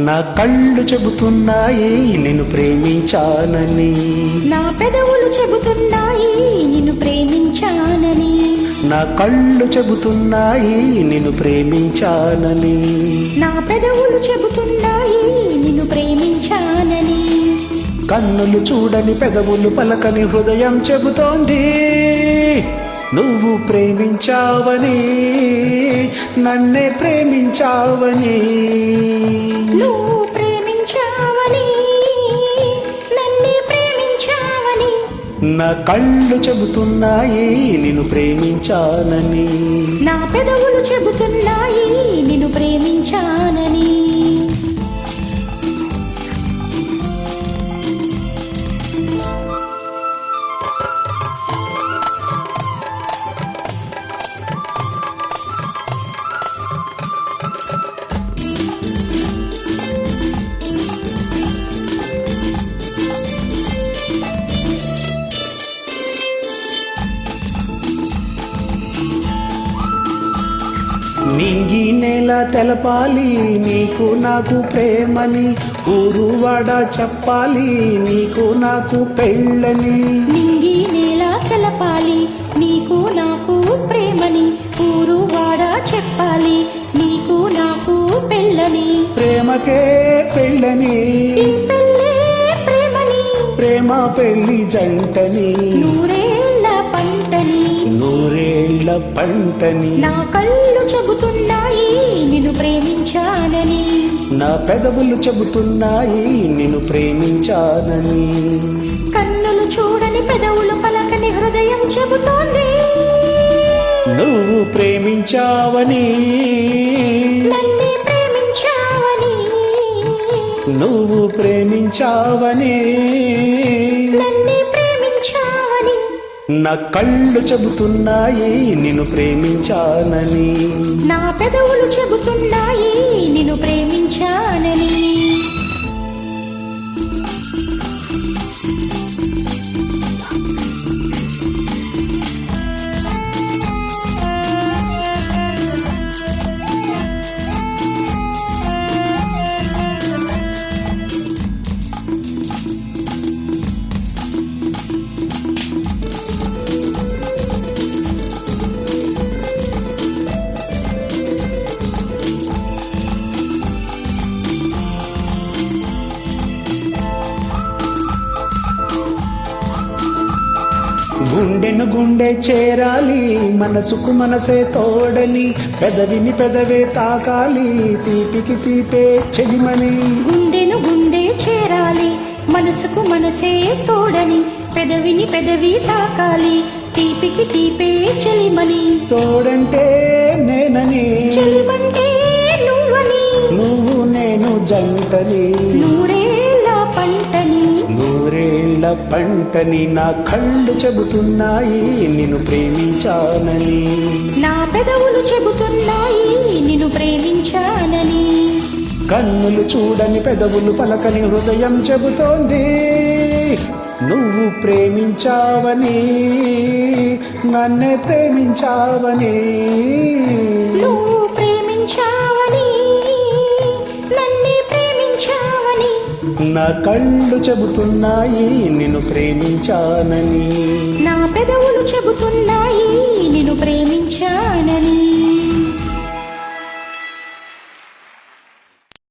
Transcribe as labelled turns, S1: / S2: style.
S1: నా కళ్ళు చెబుతున్నాయి నిన్ను ప్రేమించానని,
S2: నా పెదవులు చెబుతున్నాయి నిన్ను ప్రేమించానని,
S1: నా కళ్ళు చెబుతున్నాయి నిన్ను ప్రేమించానని,
S2: నా పెదవులు చెబుతున్నాయి నిన్ను ప్రేమించానని,
S1: కన్నులు చూడని పెదవులు పలకని హృదయం చెబుతోంది నువ్వు ప్రేమించావని, నన్నే ప్రేమించావని.
S2: నువ్వు ప్రేమించావని, నన్నే ప్రేమించావని,
S1: నా కళ్ళు చెబుతున్నాయి నిన్ను ప్రేమించానని,
S2: నా పెదవులు చెబుతున్నాయి నిన్ను ప్రేమించానని.
S1: నింగి నేల తెలపాలి నీకు నాకు ప్రేమని, ఊరువాడ చెప్పాలి నీకు నాకు పెళ్ళని.
S2: నింగి నేల తెలపాలి నీకు నాకు ప్రేమని, ఊరు వాడ చెప్పాలి నీకు నాకు పెళ్ళని.
S1: ప్రేమకే పెళ్ళని,
S2: ఈ పెళ్ళే ప్రేమని,
S1: ప్రేమ పెళ్లి జంటని,
S2: నూరేళ్ల పంటని,
S1: నూరేళ్ల పంటని.
S2: నా కళ్ళు చెబుతున్నాయి నిన్ను ప్రేమించానని,
S1: నా పెదవులు చెబుతున్నాయి నిన్ను ప్రేమించానని,
S2: కన్నులు చూడని పెదవులు పలకని హృదయం చెబుతోంది
S1: నువ్వు ప్రేమించావని,
S2: నన్నే ప్రేమించావని,
S1: నువ్వు ప్రేమించావని,
S2: నన్నే ప్రేమించావని,
S1: నా కళ్ళు చెబుతున్నాయి నిన్ను ప్రేమించానని,
S2: నా పెదవులు చెబుతున్నాయి నిన్ను ప్రేమించానని.
S1: గుండెను గుండె చేరాలి మనసుకు మనసే తోడని, పెదవిని పెదవే తాకాలి తీపికి తీపే చెలిమని.
S2: గుండెను గుండె చేరాలి మనసుకు మనసే తోడని, పెదవిని పెదవి తాకాలి తీపికి తీపే చెలిమని.
S1: తోడంటే నేనని,
S2: చెలిమంటే నువ్వని,
S1: నువ్వు నేను జంటని,
S2: నూరేళ్ల పంటని,
S1: నూరేళ్ల పంటని. నా కళ్ళు చెబుతున్నాయి నిన్ను ప్రేమించానని,
S2: నా పెదవులు చెబుతున్నాయి నిన్ను ప్రేమించానని,
S1: కన్నులు చూడని పెదవులు పలకని హృదయం చెబుతోంది నువ్వు ప్రేమించావని, నన్నే ప్రేమించావని.
S2: నువ్వు ప్రేమించావని, నన్నే ప్రేమించావని,
S1: నా కళ్ళు చెబుతున్నాయి నిన్ను ప్రేమించానని,
S2: నా